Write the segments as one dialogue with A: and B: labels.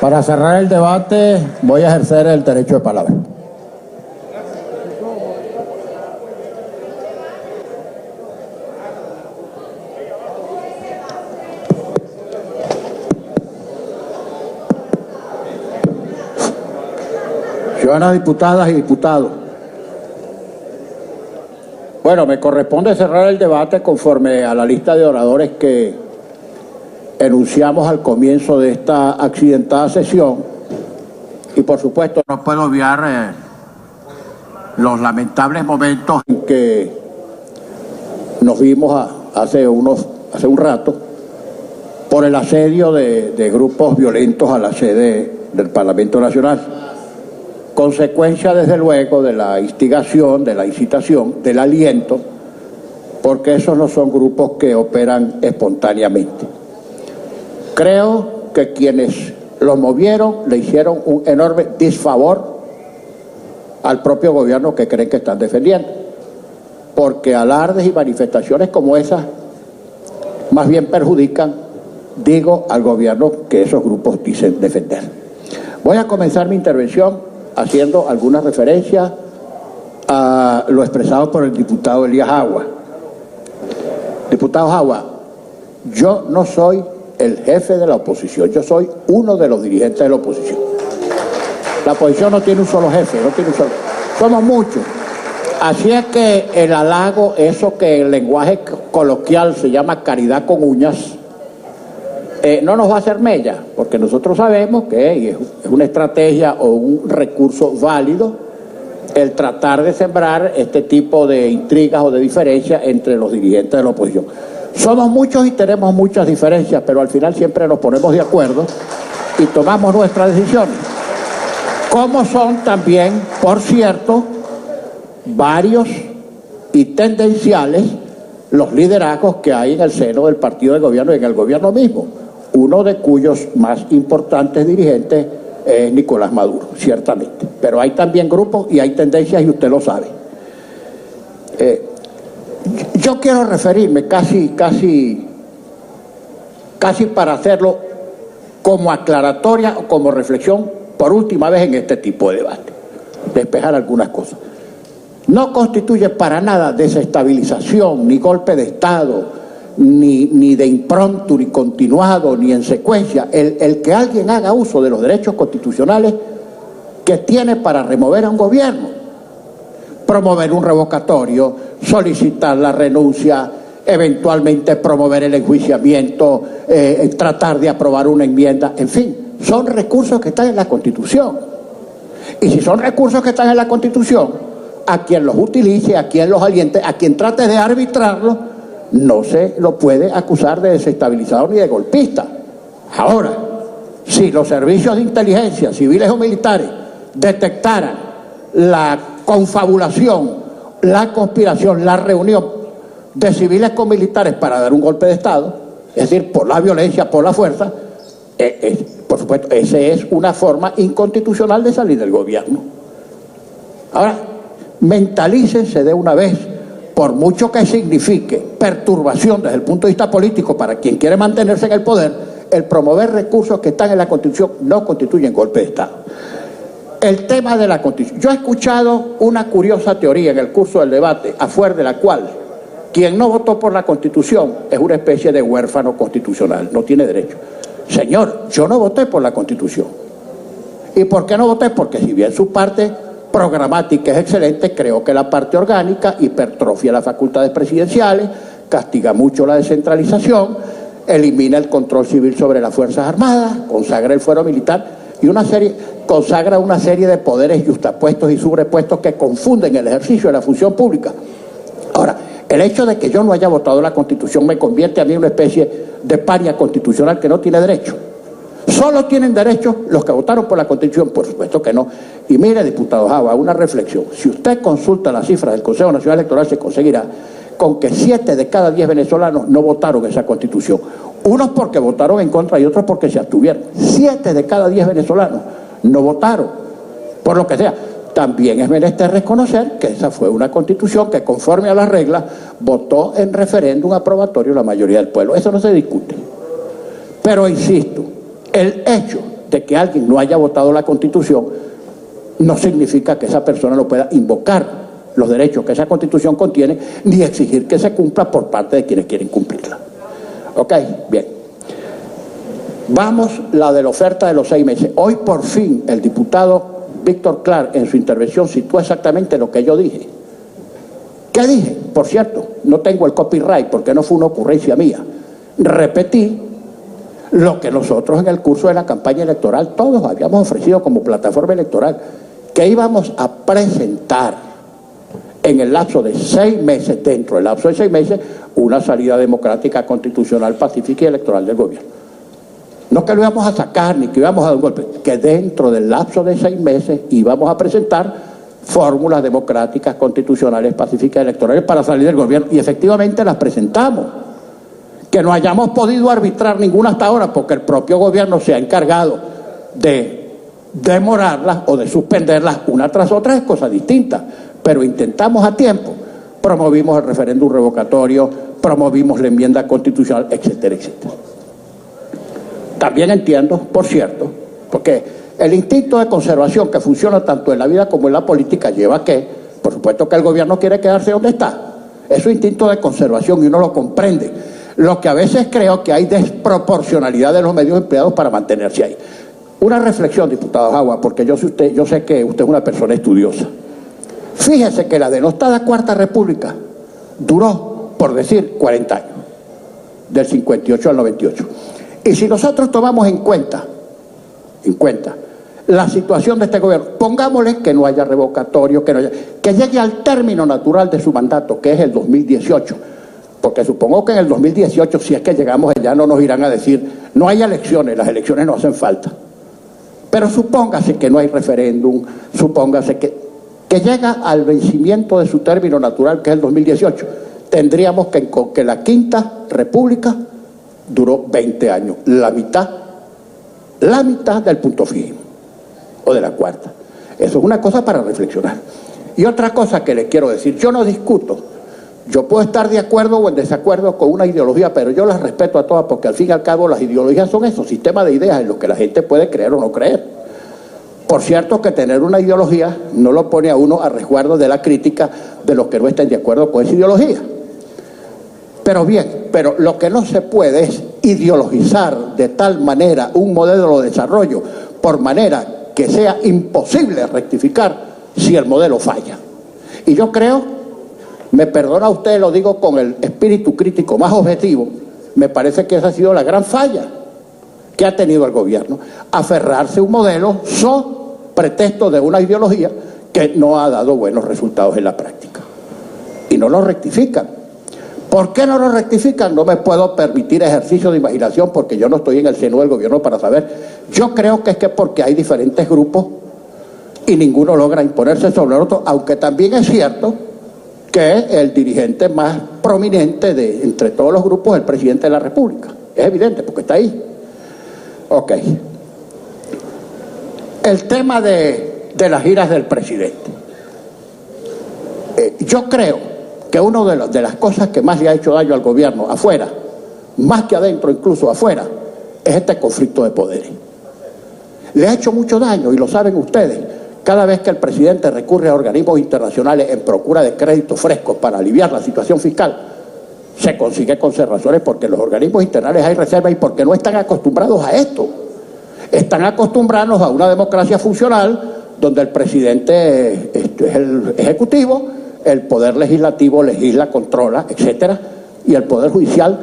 A: Para cerrar el debate, voy a ejercer el derecho de palabra. Ciudadanas diputadas y diputados, bueno, me corresponde cerrar el debate conforme a la lista de oradores que enunciamos al comienzo de esta accidentada sesión, y por supuesto no puedo obviar los lamentables momentos en que nos vimos hace un rato por el asedio de grupos violentos a la sede del Parlamento Nacional, consecuencia desde luego de la instigación, de la incitación, del aliento, porque esos no son grupos que operan espontáneamente. Creo que quienes los movieron le hicieron un enorme disfavor al propio gobierno que creen que están defendiendo, porque alardes y manifestaciones como esas más bien perjudican, digo, al gobierno que esos grupos dicen defender. Voy a comenzar mi intervención haciendo algunas referencias a lo expresado por el diputado Elías Agua. Diputado Agua, yo no soy el jefe de la oposición, yo soy uno de los dirigentes de la oposición. La oposición no tiene un solo jefe, no tiene un solo, somos muchos. Así es que el halago, eso que en lenguaje coloquial se llama caridad con uñas, no nos va a hacer mella, porque nosotros sabemos que es una estrategia o un recurso válido el tratar de sembrar este tipo de intrigas o de diferencias entre los dirigentes de la oposición. Somos muchos y tenemos muchas diferencias, pero al final siempre nos ponemos de acuerdo y tomamos nuestras decisiones. Como son también, por cierto, varios y tendenciales los liderazgos que hay en el seno del partido de gobierno y en el gobierno mismo, uno de cuyos más importantes dirigentes es Nicolás Maduro, ciertamente. Pero hay también grupos y hay tendencias y usted lo sabe. Yo quiero referirme casi para hacerlo como aclaratoria o como reflexión por última vez en este tipo de debate, despejar algunas cosas. No constituye para nada desestabilización, ni golpe de Estado, ni de impronto, ni continuado, ni en secuencia, el que alguien haga uso de los derechos constitucionales que tiene para remover a un gobierno, promover un revocatorio, solicitar la renuncia, eventualmente promover el enjuiciamiento, tratar de aprobar una enmienda, en fin, son recursos que están en la Constitución. Y si son recursos que están en la Constitución, a quien los utilice, a quien los aliente, a quien trate de arbitrarlos, no se lo puede acusar de desestabilizador ni de golpista. Ahora, si los servicios de inteligencia, civiles o militares, detectaran la confabulación, la conspiración, la reunión de civiles con militares para dar un golpe de Estado, es decir, por la violencia, por la fuerza, por supuesto, esa es una forma inconstitucional de salir del gobierno. Ahora, mentalícense de una vez, por mucho que signifique perturbación desde el punto de vista político para quien quiere mantenerse en el poder, el promover recursos que están en la Constitución no constituyen golpe de Estado. El tema de la Constitución. Yo he escuchado una curiosa teoría en el curso del debate, afuera de la cual quien no votó por la Constitución es una especie de huérfano constitucional, no tiene derecho. Señor, yo no voté por la Constitución. ¿Y por qué no voté? Porque si bien su parte programática es excelente, creo que la parte orgánica hipertrofia las facultades presidenciales, castiga mucho la descentralización, elimina el control civil sobre las Fuerzas Armadas, consagra el fuero militar y consagra una serie de poderes yuxtapuestos y sobrepuestos que confunden el ejercicio de la función pública. Ahora, el hecho de que yo no haya votado la Constitución me convierte a mí en una especie de paria constitucional que no tiene derecho. ¿Solo tienen derecho los que votaron por la Constitución? Por supuesto que no. Y mire, diputado Java, una reflexión. Si usted consulta las cifras del Consejo Nacional Electoral, se conseguirá con que 7 de cada 10 venezolanos no votaron esa Constitución. Unos porque votaron en contra y otros porque se abstuvieron. 7 de cada 10 venezolanos no votaron, por lo que sea. También es menester reconocer que esa fue una Constitución que, conforme a las reglas, votó en referéndum aprobatorio la mayoría del pueblo. Eso no se discute. Pero insisto, el hecho de que alguien no haya votado la Constitución no significa que esa persona no pueda invocar los derechos que esa Constitución contiene, ni exigir que se cumpla por parte de quienes quieren cumplirla. Ok, bien. Vamos, la de la oferta de los 6 meses. Hoy por fin el diputado Víctor Clark en su intervención citó exactamente lo que yo dije. ¿Qué dije? Por cierto, no tengo el copyright porque no fue una ocurrencia mía. Repetí lo que nosotros en el curso de la campaña electoral todos habíamos ofrecido como plataforma electoral, que íbamos a presentar en el lapso de 6 meses, dentro del lapso de 6 meses, una salida democrática, constitucional, pacífica y electoral del gobierno. No que lo íbamos a sacar ni que íbamos a dar un golpe, que dentro del lapso de 6 meses íbamos a presentar fórmulas democráticas, constitucionales, pacíficas y electorales para salir del gobierno, y efectivamente las presentamos. Que no hayamos podido arbitrar ninguna hasta ahora porque el propio gobierno se ha encargado de demorarlas o de suspenderlas una tras otra es cosa distinta, pero intentamos a tiempo. Promovimos el referéndum revocatorio, promovimos la enmienda constitucional, etcétera, etcétera. También entiendo, por cierto, porque el instinto de conservación que funciona tanto en la vida como en la política lleva a que, por supuesto que el gobierno quiere quedarse donde está. Es su instinto de conservación y uno lo comprende. Lo que a veces creo que hay desproporcionalidad de los medios empleados para mantenerse ahí. Una reflexión, diputado Jagua, porque yo sé que usted es una persona estudiosa. Fíjese que la denostada Cuarta República duró, por decir, 40 años, del 58 al 98. Y si nosotros tomamos en cuenta la situación de este gobierno, pongámosle que no haya revocatorio, que llegue al término natural de su mandato, que es el 2018, porque supongo que en el 2018, si es que llegamos allá, no nos irán a decir, no hay elecciones, las elecciones no hacen falta. Pero supóngase que no hay referéndum, supóngase que llega al vencimiento de su término natural, que es el 2018, tendríamos que la Quinta República duró 20 años, la mitad del punto fijo, o de la cuarta. Eso es una cosa para reflexionar. Y otra cosa que le quiero decir, yo no discuto, yo puedo estar de acuerdo o en desacuerdo con una ideología, pero yo las respeto a todas porque al fin y al cabo las ideologías son esos sistemas de ideas en los que la gente puede creer o no creer. Por cierto que tener una ideología no lo pone a uno a resguardo de la crítica de los que no estén de acuerdo con esa ideología. Pero bien, pero lo que no se puede es ideologizar de tal manera un modelo de desarrollo por manera que sea imposible rectificar si el modelo falla. Y yo creo, me perdona usted, lo digo con el espíritu crítico más objetivo, me parece que esa ha sido la gran falla que ha tenido el gobierno, aferrarse a un modelo pretexto de una ideología que no ha dado buenos resultados en la práctica. Y no lo rectifican. ¿Por qué no lo rectifican? No me puedo permitir ejercicio de imaginación porque yo no estoy en el seno del gobierno para saber. Yo creo que es porque hay diferentes grupos y ninguno logra imponerse sobre el otro, aunque también es cierto que el dirigente más prominente de entre todos los grupos es el presidente de la República. Es evidente porque está ahí. Ok. El tema de las giras del presidente. Yo creo que una de las cosas que más le ha hecho daño al gobierno afuera, más que adentro, incluso afuera, es este conflicto de poderes. Le ha hecho mucho daño y lo saben ustedes. Cada vez que el presidente recurre a organismos internacionales en procura de créditos frescos para aliviar la situación fiscal, se consigue conservaciones porque en los organismos internacionales hay reservas y porque no están acostumbrados a esto. Están acostumbrados a una democracia funcional donde el presidente es el ejecutivo, el poder legislativo legisla, controla, etcétera, y el poder judicial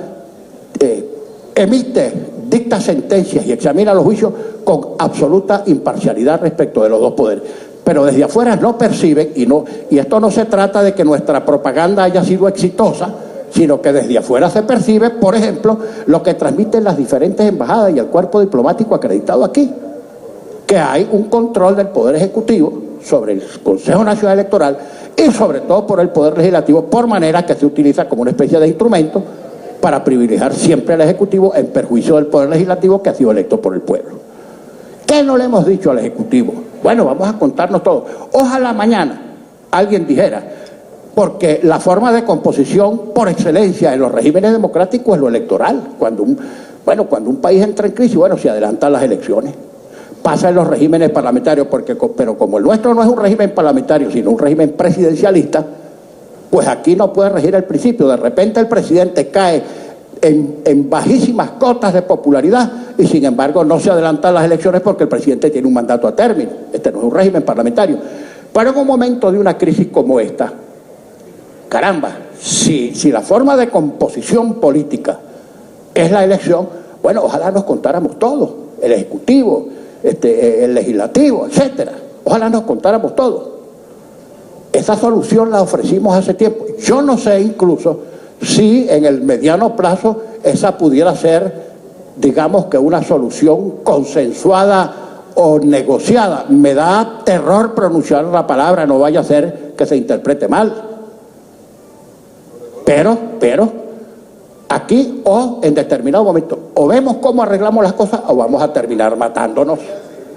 A: dicta sentencias y examina los juicios con absoluta imparcialidad respecto de los dos poderes. Pero desde afuera no perciben, y esto no se trata de que nuestra propaganda haya sido exitosa, sino que desde afuera se percibe, por ejemplo, lo que transmiten las diferentes embajadas y el cuerpo diplomático acreditado aquí, que hay un control del Poder Ejecutivo sobre el Consejo Nacional Electoral y sobre todo por el Poder Legislativo, por manera que se utiliza como una especie de instrumento para privilegiar siempre al Ejecutivo en perjuicio del Poder Legislativo que ha sido electo por el pueblo. ¿Qué no le hemos dicho al Ejecutivo? Bueno, vamos a contarnos todo. Ojalá mañana alguien dijera, porque la forma de composición por excelencia en los regímenes democráticos es lo electoral. Cuando un país entra en crisis, bueno, se adelantan las elecciones. pasa en los regímenes parlamentarios, pero como el nuestro no es un régimen parlamentario, sino un régimen presidencialista, pues aquí no puede regir el principio. De repente el presidente cae en bajísimas cotas de popularidad y sin embargo no se adelantan las elecciones porque el presidente tiene un mandato a término. Este no es un régimen parlamentario. Pero en un momento de una crisis como esta, caramba, si la forma de composición política es la elección, bueno, ojalá nos contáramos todos, el Ejecutivo, el Legislativo, etcétera. Ojalá nos contáramos todos. Esa solución la ofrecimos hace tiempo. Yo no sé incluso si en el mediano plazo esa pudiera ser, digamos que una solución consensuada o negociada. Me da terror pronunciar la palabra, no vaya a ser que se interprete mal. Pero, aquí o en determinado momento, o vemos cómo arreglamos las cosas o vamos a terminar matándonos.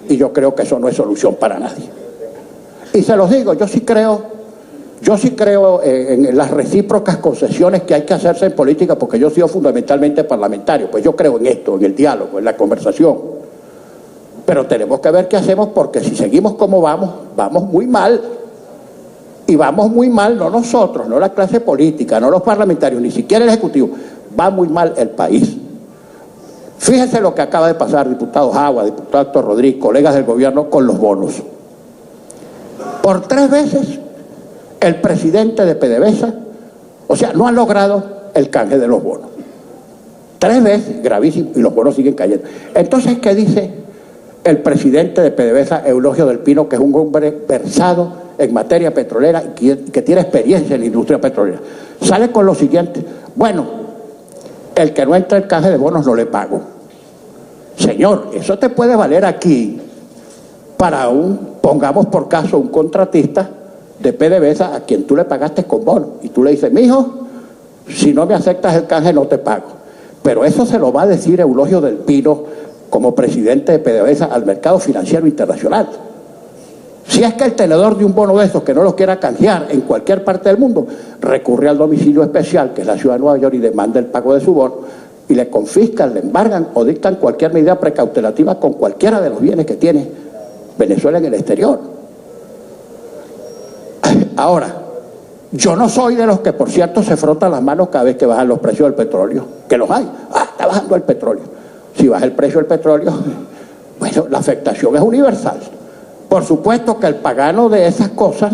A: Y yo creo que eso no es solución para nadie. Y se los digo, yo sí creo en las recíprocas concesiones que hay que hacerse en política, porque yo he sido fundamentalmente parlamentario, pues yo creo en esto, en el diálogo, en la conversación. Pero tenemos que ver qué hacemos, porque si seguimos como vamos, vamos muy mal. Y vamos muy mal, no nosotros, no la clase política, no los parlamentarios, ni siquiera el Ejecutivo. Va muy mal el país. Fíjense lo que acaba de pasar, diputado Jagua, diputado Héctor Rodríguez, colegas del gobierno, con los bonos. Por 3 veces el presidente de PDVSA, o sea, no ha logrado el canje de los bonos. 3 veces, gravísimo, y los bonos siguen cayendo. Entonces, ¿qué dice el presidente de PDVSA, Eulogio del Pino, que es un hombre versado en materia petrolera y que tiene experiencia en la industria petrolera? Sale con lo siguiente: bueno, el que no entra el canje de bonos no le pago. Señor, eso te puede valer aquí para pongamos por caso, un contratista de PDVSA a quien tú le pagaste con bonos y tú le dices: mijo, si no me aceptas el canje no te pago. Pero eso se lo va a decir Eulogio del Pino como presidente de PDVSA al mercado financiero internacional. Si es que el tenedor de un bono de esos que no lo quiera canjear en cualquier parte del mundo, recurre al domicilio especial, que es la ciudad de Nueva York, y demanda el pago de su bono, y le confiscan, le embargan o dictan cualquier medida precautelativa con cualquiera de los bienes que tiene Venezuela en el exterior. Ahora, yo no soy de los que, por cierto, se frotan las manos cada vez que bajan los precios del petróleo, que los hay. Está bajando el petróleo. Si baja el precio del petróleo, bueno, la afectación es universal. Por supuesto que el pagano de esas cosas,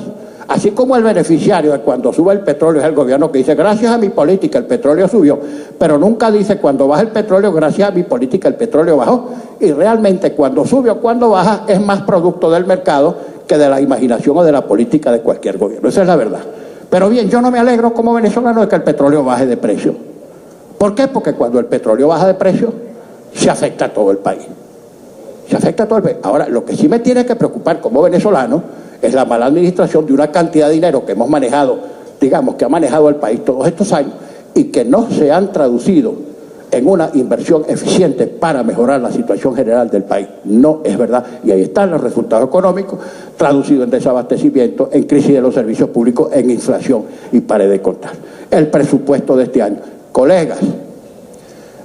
A: así como el beneficiario de cuando sube el petróleo es el gobierno que dice: gracias a mi política el petróleo subió, pero nunca dice cuando baja el petróleo: gracias a mi política el petróleo bajó. Y realmente cuando sube o cuando baja es más producto del mercado que de la imaginación o de la política de cualquier gobierno. Esa es la verdad. Pero bien, yo no me alegro como venezolano de que el petróleo baje de precio. ¿Por qué? Porque cuando el petróleo baja de precio, se afecta a todo el país. Se afecta a todo el país. Ahora, lo que sí me tiene que preocupar como venezolano es la mala administración de una cantidad de dinero que hemos manejado, digamos, que ha manejado el país todos estos años y que no se han traducido en una inversión eficiente para mejorar la situación general del país. No es verdad. Y ahí están los resultados económicos traducidos en desabastecimiento, en crisis de los servicios públicos, en inflación, y pare de contar. El presupuesto de este año. Colegas,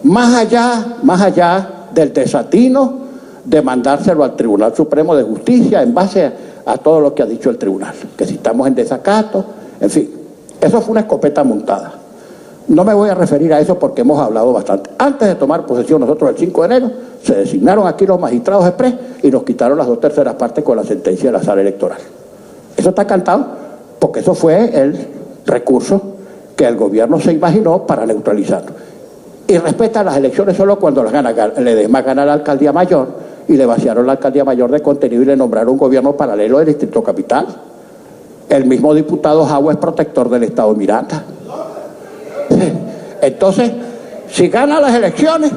A: más allá del desatino de mandárselo al Tribunal Supremo de Justicia en base a todo lo que ha dicho el tribunal, que si estamos en desacato, en fin, eso fue una escopeta montada. No me voy a referir a eso porque hemos hablado bastante. Antes de tomar posesión nosotros el 5 de enero, se designaron aquí los magistrados exprés y nos quitaron las 2/3 partes con la sentencia de la sala electoral. Eso está cantado porque eso fue el recurso que el gobierno se imaginó para neutralizarlo. Y respetan las elecciones solo cuando las gana, le demás gana la alcaldía mayor, y le vaciaron la alcaldía mayor de contenido y le nombraron un gobierno paralelo del Distrito Capital. El mismo diputado Jagua es protector del Estado Miranda. Entonces, si gana las elecciones,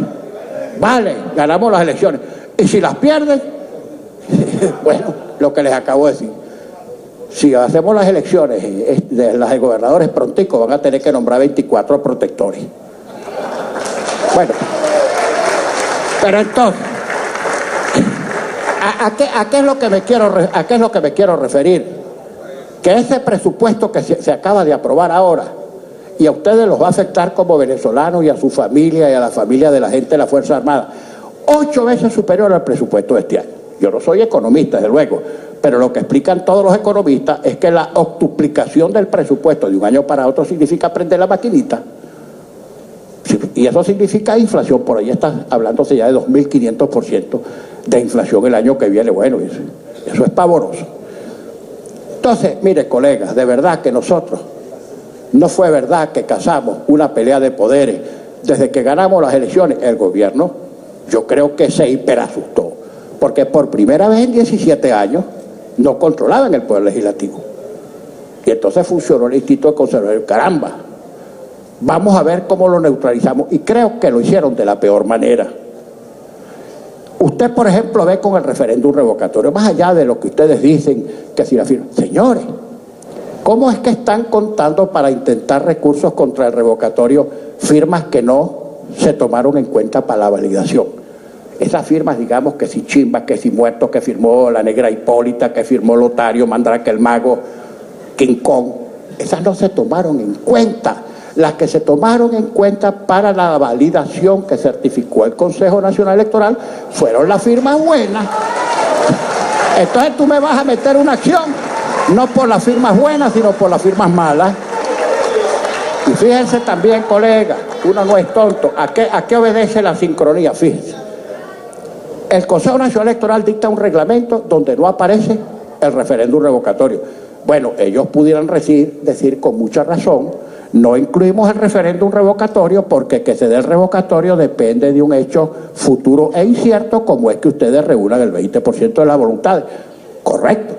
A: vale, ganamos las elecciones. Y si las pierden, bueno, lo que les acabo de decir. Si hacemos las elecciones de las de gobernadores prontico, van a tener que nombrar 24 protectores. Bueno, pero entonces, ¿a qué es lo que me quiero referir? Que ese presupuesto que se acaba de aprobar ahora, y a ustedes los va a afectar como venezolanos y a su familia y a la familia de la gente de la Fuerza Armada, 8 veces superior al presupuesto de este año. Yo no soy economista, desde luego, pero lo que explican todos los economistas es que la octuplicación del presupuesto de un año para otro significa prender la maquinita. Y eso significa inflación. Por ahí está hablándose ya de 2.500% de inflación el año que viene. Bueno, eso es pavoroso. Entonces, mire, colegas, de verdad que nosotros, no fue verdad que cazamos una pelea de poderes. Desde que ganamos las elecciones, el gobierno, yo creo que se hiperasustó, porque por primera vez en 17 años no controlaban el poder legislativo. Y entonces funcionó el Instituto de Conservación. Caramba, vamos a ver cómo lo neutralizamos. Y creo que lo hicieron de la peor manera. Usted, por ejemplo, ve con el referéndum revocatorio, más allá de lo que ustedes dicen, que si la firma. Señores, ¿cómo es que están contando para intentar recursos contra el revocatorio firmas que no se tomaron en cuenta para la validación? Esas firmas, digamos, que si Chimba, que si Muertos, que firmó la negra Hipólita, que firmó Lotario, Mandrake el Mago, King Kong, esas no se tomaron en cuenta. Las que se tomaron en cuenta para la validación que certificó el Consejo Nacional Electoral fueron las firmas buenas. Entonces tú me vas a meter una acción, no por las firmas buenas, sino por las firmas malas. Y fíjense también, colegas, uno no es tonto. ¿A qué obedece la sincronía? Fíjense. El Consejo Nacional Electoral dicta un reglamento donde no aparece el referéndum revocatorio. Bueno, ellos pudieran decir con mucha razón, no incluimos el referéndum revocatorio porque que se dé el revocatorio depende de un hecho futuro e incierto, como es que ustedes reúnan el 20% de la voluntad. Correcto.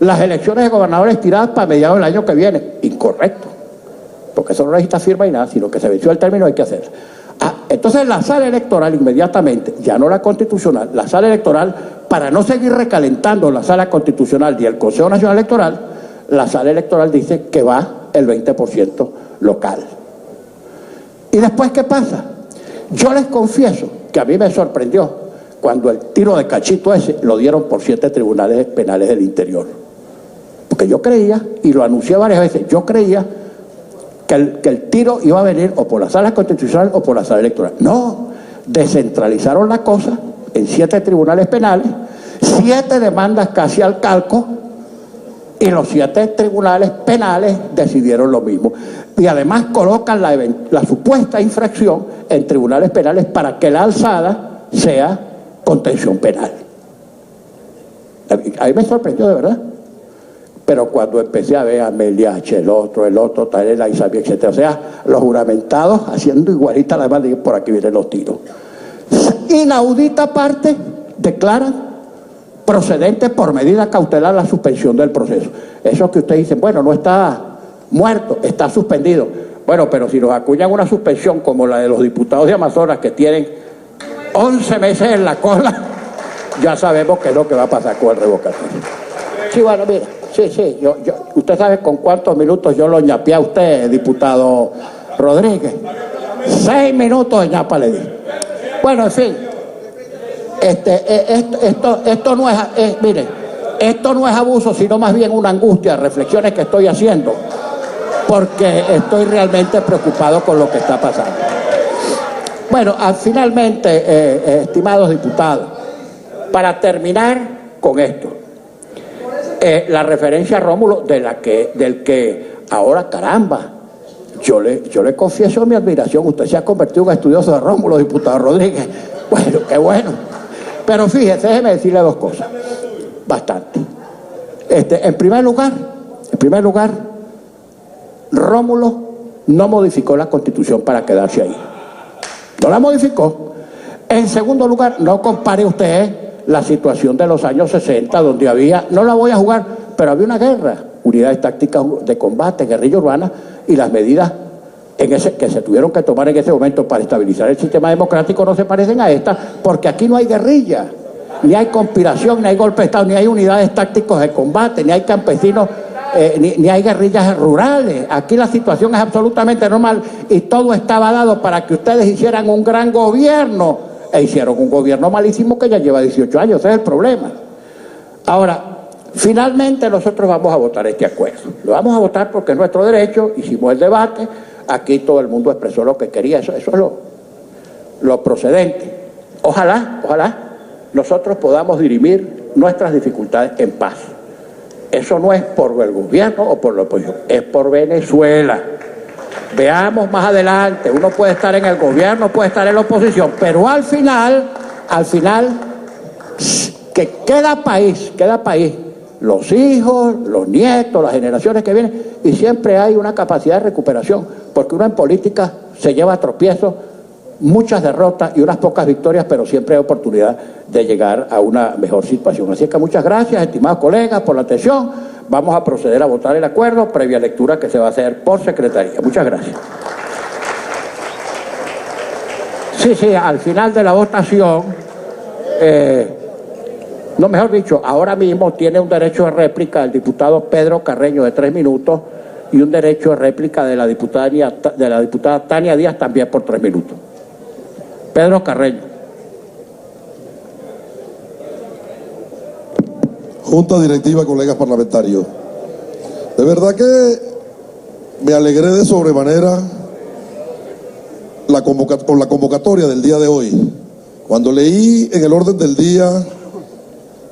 A: Las elecciones de gobernadores tiradas para mediados del año que viene. Incorrecto. Porque eso no necesita firma y nada, sino que se venció el término, hay que hacer. Entonces la sala electoral inmediatamente, ya no la constitucional, la sala electoral, para no seguir recalentando la sala constitucional y el Consejo Nacional Electoral, la sala electoral dice que va el 20% local. ¿Y después qué pasa? Yo les confieso que a mí me sorprendió cuando el tiro de cachito ese lo dieron por 7 tribunales penales del interior. Porque yo creía, y lo anuncié varias veces, yo creía que el tiro iba a venir o por la sala constitucional o por la sala electoral. No, descentralizaron la cosa en 7 tribunales penales, 7 demandas casi al calco, y los 7 tribunales penales decidieron lo mismo. Y además colocan la supuesta infracción en tribunales penales para que la alzada sea contención penal. A mí me sorprendió de verdad. Pero cuando empecé a ver a Meliache, el otro, Tarela, Isabel, etc., o sea, los juramentados haciendo igualita la demanda, y por aquí vienen los tiros. Inaudita parte, declaran procedente por medida cautelar la suspensión del proceso. Eso que ustedes dicen, bueno, no está muerto, está suspendido. Bueno, pero si nos acuñan una suspensión como la de los diputados de Amazonas que tienen 11 meses en la cola, ya sabemos qué es lo que va a pasar con el revocatorio. Sí, bueno, mira, sí, usted sabe con cuántos minutos yo lo ñapeé a usted, diputado Rodríguez. 6 minutos de ñapa le di. Bueno, en fin. Esto no es, mire, esto no es abuso, sino más bien una angustia, reflexiones que estoy haciendo, porque estoy realmente preocupado con lo que está pasando. Bueno, finalmente, estimados diputados, para terminar con esto, la referencia a Rómulo, del que ahora, caramba, yo le confieso mi admiración. Usted se ha convertido en un estudioso de Rómulo, diputado Rodríguez. Bueno, qué bueno. Pero fíjese, déjeme decirle 2 cosas, bastante. En primer lugar, Rómulo no modificó la Constitución para quedarse ahí. No la modificó. En segundo lugar, no compare usted la situación de los años 60, donde había, no la voy a jugar, pero había una guerra, unidades tácticas de combate, guerrilla urbana, y las medidas que se tuvieron que tomar en ese momento para estabilizar el sistema democrático no se parecen a esta, porque aquí no hay guerrilla, ni hay conspiración, ni hay golpe de Estado, ni hay unidades tácticas de combate, ni hay campesinos, ni hay guerrillas rurales. Aquí la situación es absolutamente normal y todo estaba dado para que ustedes hicieran un gran gobierno, e hicieron un gobierno malísimo que ya lleva 18 años, ese es el problema. Ahora, finalmente nosotros vamos a votar este acuerdo. Lo vamos a votar porque es nuestro derecho, hicimos el debate. Aquí todo el mundo expresó lo que quería, eso es lo procedente. Ojalá nosotros podamos dirimir nuestras dificultades en paz. Eso no es por el gobierno o por la oposición, es por Venezuela. Veamos más adelante, uno puede estar en el gobierno, puede estar en la oposición, pero al final, que queda país, los hijos, los nietos, las generaciones que vienen, y siempre hay una capacidad de recuperación, porque uno en política se lleva a tropiezos, muchas derrotas y unas pocas victorias, pero siempre hay oportunidad de llegar a una mejor situación. Así que muchas gracias, estimados colegas, por la atención. Vamos a proceder a votar el acuerdo, previa lectura que se va a hacer por secretaría. Muchas gracias. Sí, al final de la votación, no, mejor dicho, ahora mismo tiene un derecho de réplica el diputado Pedro Carreño de 3 minutos y un derecho de réplica de la diputada Tania Díaz también por 3 minutos. Pedro Carreño.
B: Junta directiva, colegas parlamentarios. De verdad que me alegré de sobremanera con la convocatoria del día de hoy. Cuando leí en el orden del día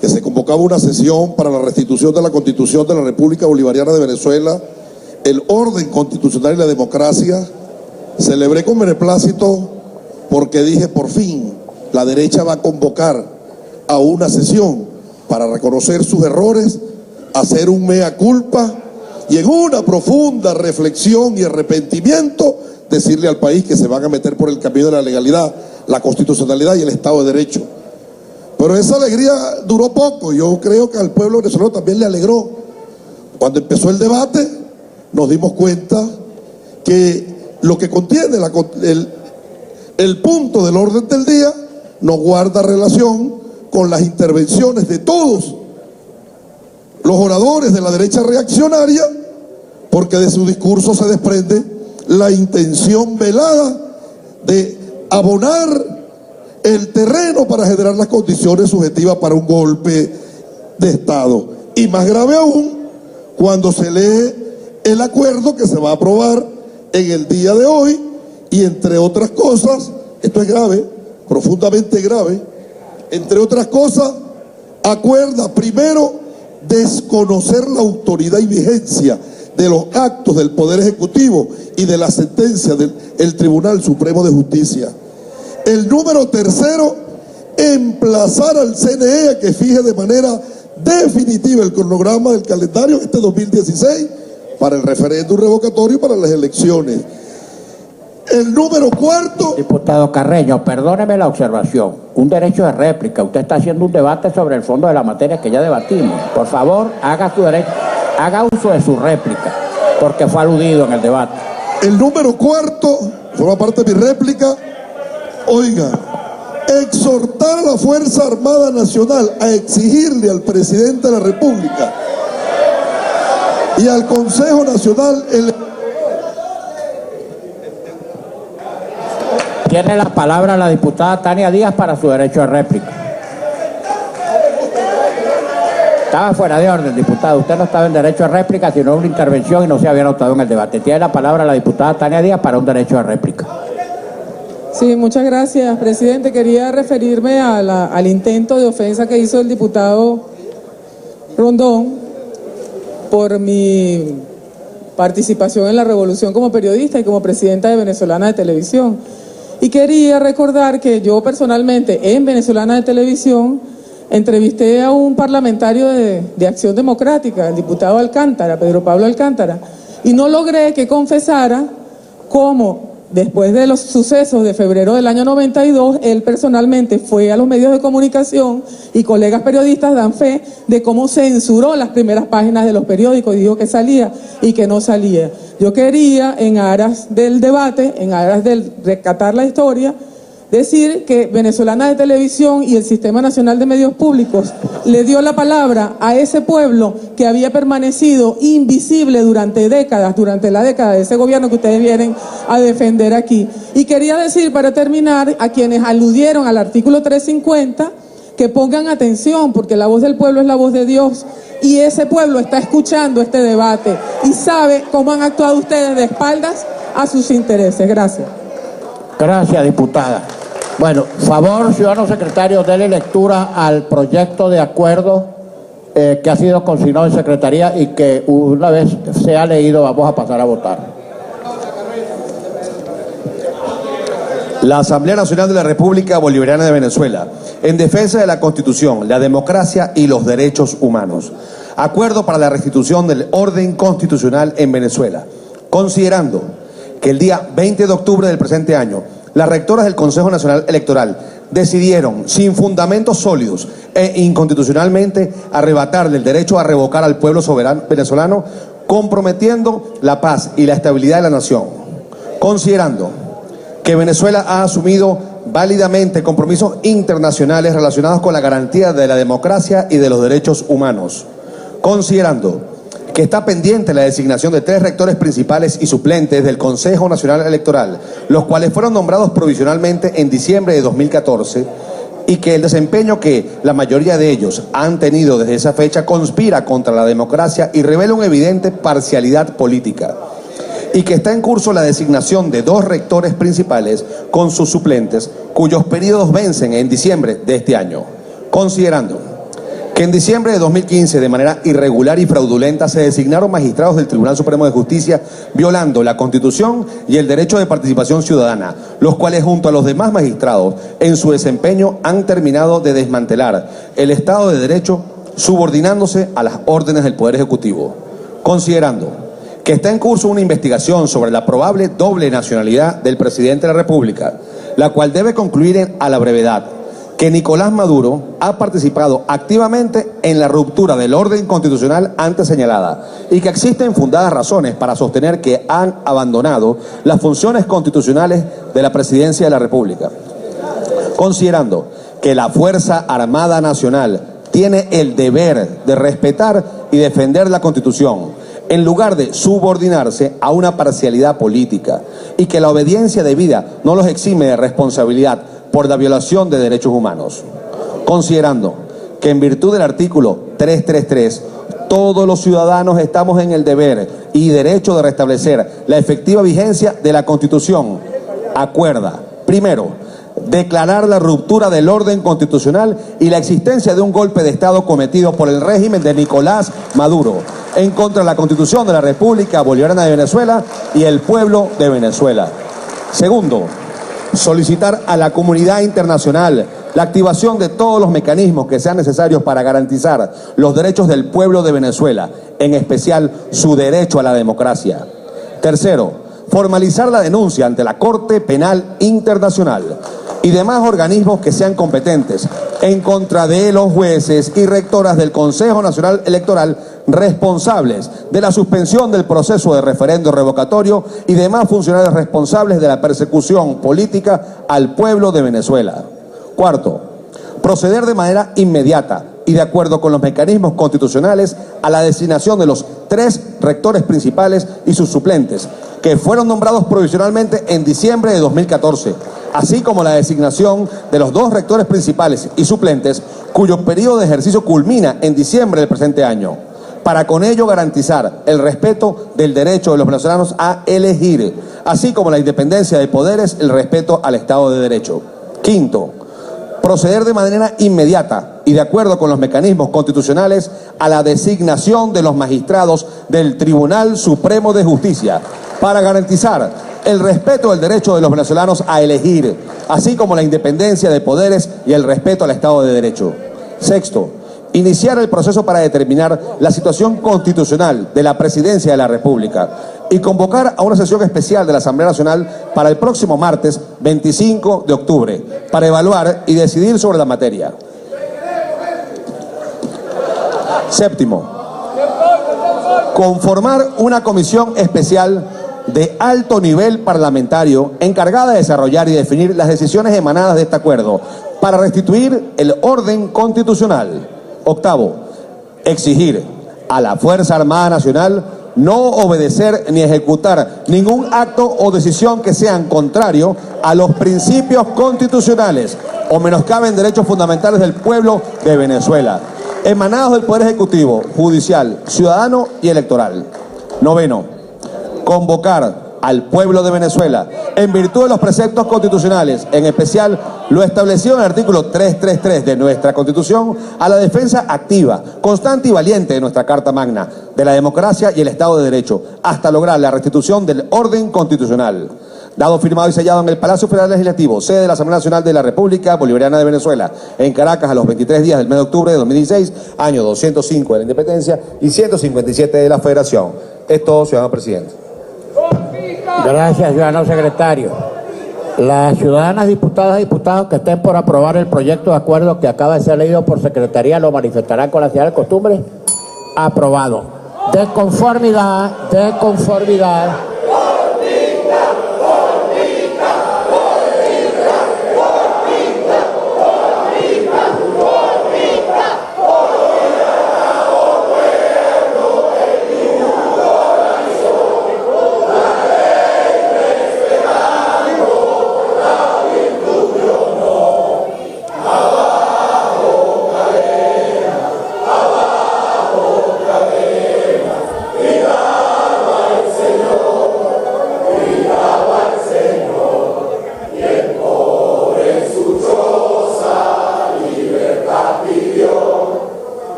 B: que se convocaba una sesión para la restitución de la Constitución de la República Bolivariana de Venezuela, el orden constitucional y la democracia, celebré con beneplácito porque dije, por fin, la derecha va a convocar a una sesión para reconocer sus errores, hacer un mea culpa y en una profunda reflexión y arrepentimiento decirle al país que se van a meter por el camino de la legalidad, la constitucionalidad y el Estado de Derecho. Pero esa alegría duró poco. Yo creo que al pueblo venezolano también le alegró. Cuando empezó el debate nos dimos cuenta que lo que contiene el punto del orden del día no guarda relación con las intervenciones de todos los oradores de la derecha reaccionaria, porque de su discurso se desprende la intención velada de abonar el terreno para generar las condiciones subjetivas para un golpe de Estado. Y más grave aún, cuando se lee el acuerdo que se va a aprobar en el día de hoy, y entre otras cosas, esto es grave, profundamente grave, entre otras cosas, acuerda primero desconocer la autoridad y vigencia de los actos del Poder Ejecutivo y de la sentencia del Tribunal Supremo de Justicia. El número tercero, emplazar al CNE a que fije de manera definitiva el cronograma del calendario este 2016 para el referéndum revocatorio y para las elecciones. El número cuarto...
A: Diputado Carreño, perdóneme la observación. Un derecho de réplica. Usted está haciendo un debate sobre el fondo de la materia que ya debatimos. Por favor, haga uso de su réplica, porque fue aludido en el debate.
B: El número cuarto, forma parte de mi réplica. Oiga, exhortar a la Fuerza Armada Nacional a exigirle al presidente de la República y al Consejo Nacional
A: Tiene la palabra la diputada Tania Díaz para su derecho de réplica. Estaba fuera de orden, diputado. Usted no estaba en derecho de réplica, sino en una intervención y no se había anotado en el debate. Tiene la palabra la diputada Tania Díaz para un derecho de réplica.
C: Sí, muchas gracias, presidente. Quería referirme al intento de ofensa que hizo el diputado Rondón por mi participación en la revolución como periodista y como presidenta de Venezolana de Televisión. Y quería recordar que yo personalmente en Venezolana de Televisión entrevisté a un parlamentario de Acción Democrática, el diputado Alcántara, Pedro Pablo Alcántara, y no logré que confesara cómo después de los sucesos de febrero del año 92, él personalmente fue a los medios de comunicación y colegas periodistas dan fe de cómo censuró las primeras páginas de los periódicos y dijo que salía y que no salía. Yo quería, en aras del debate, en aras del rescatar la historia, decir que Venezolana de Televisión y el Sistema Nacional de Medios Públicos le dio la palabra a ese pueblo que había permanecido invisible durante décadas, durante la década de ese gobierno que ustedes vienen a defender aquí. Y quería decir, para terminar, a quienes aludieron al artículo 350, que pongan atención, porque la voz del pueblo es la voz de Dios, y ese pueblo está escuchando este debate y sabe cómo han actuado ustedes de espaldas a sus intereses. Gracias.
A: Gracias, diputada. Bueno, favor, ciudadano secretario, dele lectura al proyecto de acuerdo que ha sido consignado en secretaría y que una vez sea leído vamos a pasar a votar.
D: La Asamblea Nacional de la República Bolivariana de Venezuela, en defensa de la Constitución, la democracia y los derechos humanos. Acuerdo para la restitución del orden constitucional en Venezuela. Considerando que el día 20 de octubre del presente año, las rectoras del Consejo Nacional Electoral decidieron, sin fundamentos sólidos e inconstitucionalmente, arrebatarle el derecho a revocar al pueblo soberano venezolano, comprometiendo la paz y la estabilidad de la nación. Considerando que Venezuela ha asumido válidamente compromisos internacionales relacionados con la garantía de la democracia y de los derechos humanos. Considerando que está pendiente la designación de 3 rectores principales y suplentes del Consejo Nacional Electoral, los cuales fueron nombrados provisionalmente en diciembre de 2014, y que el desempeño que la mayoría de ellos han tenido desde esa fecha conspira contra la democracia y revela una evidente parcialidad política, y que está en curso la designación de 2 rectores principales con sus suplentes, cuyos periodos vencen en diciembre de este año. Considerando que en diciembre de 2015, de manera irregular y fraudulenta, se designaron magistrados del Tribunal Supremo de Justicia violando la Constitución y el derecho de participación ciudadana, los cuales junto a los demás magistrados en su desempeño han terminado de desmantelar el Estado de Derecho, subordinándose a las órdenes del Poder Ejecutivo. Considerando que está en curso una investigación sobre la probable doble nacionalidad del presidente de la República, la cual debe concluir a la brevedad, que Nicolás Maduro ha participado activamente en la ruptura del orden constitucional antes señalada y que existen fundadas razones para sostener que han abandonado las funciones constitucionales de la Presidencia de la República. Considerando que la Fuerza Armada Nacional tiene el deber de respetar y defender la Constitución, en lugar de subordinarse a una parcialidad política, y que la obediencia debida no los exime de responsabilidad por la violación de derechos humanos. Considerando que en virtud del artículo 333, todos los ciudadanos estamos en el deber y derecho de restablecer la efectiva vigencia de la Constitución, acuerda, primero, declarar la ruptura del orden constitucional y la existencia de un golpe de Estado cometido por el régimen de Nicolás Maduro en contra de la Constitución de la República Bolivariana de Venezuela y el pueblo de Venezuela. Segundo, solicitar a la comunidad internacional la activación de todos los mecanismos que sean necesarios para garantizar los derechos del pueblo de Venezuela, en especial su derecho a la democracia. Tercero, formalizar la denuncia ante la Corte Penal Internacional y demás organismos que sean competentes en contra de los jueces y rectoras del Consejo Nacional Electoral responsables de la suspensión del proceso de referendo revocatorio y demás funcionarios responsables de la persecución política al pueblo de Venezuela. Cuarto, proceder de manera inmediata y de acuerdo con los mecanismos constitucionales a la designación de los 3 rectores principales y sus suplentes, que fueron nombrados provisionalmente en diciembre de 2014, así como la designación de los 2 rectores principales y suplentes, cuyo periodo de ejercicio culmina en diciembre del presente año, para con ello garantizar el respeto del derecho de los venezolanos a elegir, así como la independencia de poderes, el respeto al Estado de Derecho. Quinto, proceder de manera inmediata y de acuerdo con los mecanismos constitucionales a la designación de los magistrados del Tribunal Supremo de Justicia para garantizar el respeto del derecho de los venezolanos a elegir, así como la independencia de poderes y el respeto al Estado de Derecho. Sexto, iniciar el proceso para determinar la situación constitucional de la Presidencia de la República y convocar a una sesión especial de la Asamblea Nacional para el próximo martes 25 de octubre para evaluar y decidir sobre la materia. Séptimo, conformar una comisión especial de alto nivel parlamentario encargada de desarrollar y definir las decisiones emanadas de este acuerdo para restituir el orden constitucional. Octavo, exigir a la Fuerza Armada Nacional no obedecer ni ejecutar ningún acto o decisión que sean contrario a los principios constitucionales o menoscaben derechos fundamentales del pueblo de Venezuela, emanados del Poder Ejecutivo, Judicial, Ciudadano y Electoral. Noveno, convocar al pueblo de Venezuela, en virtud de los preceptos constitucionales, en especial lo establecido en el artículo 333 de nuestra Constitución, a la defensa activa, constante y valiente de nuestra Carta Magna, de la democracia y el Estado de Derecho, hasta lograr la restitución del orden constitucional. Dado, firmado y sellado en el Palacio Federal Legislativo, sede de la Asamblea Nacional de la República Bolivariana de Venezuela, en Caracas, a los 23 días del mes de octubre de 2016, año 205 de la Independencia y 157 de la Federación. Es todo, ciudadano presidente.
A: Gracias, ciudadano secretario. Las ciudadanas diputadas y diputados que estén por aprobar el proyecto de acuerdo que acaba de ser leído por secretaría lo manifestarán con la señal de costumbre. Aprobado. De conformidad.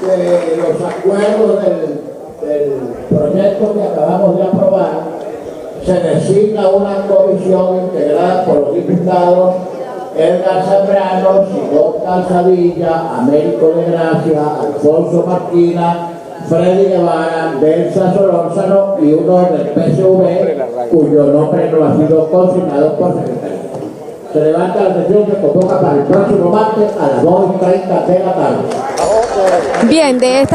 A: De los acuerdos del proyecto que acabamos de aprobar, se designa una comisión integrada por los diputados Edgar Zambrano, Simón Calzadilla, Américo de Gracia, Alfonso Marquina, Freddy Guevara, Belsa Solórzano y uno del PSV, cuyo nombre no ha sido consignado por secretaría. Se levanta la sesión que convoca para el próximo martes a las 2:30 de la tarde.
E: Bien, de esta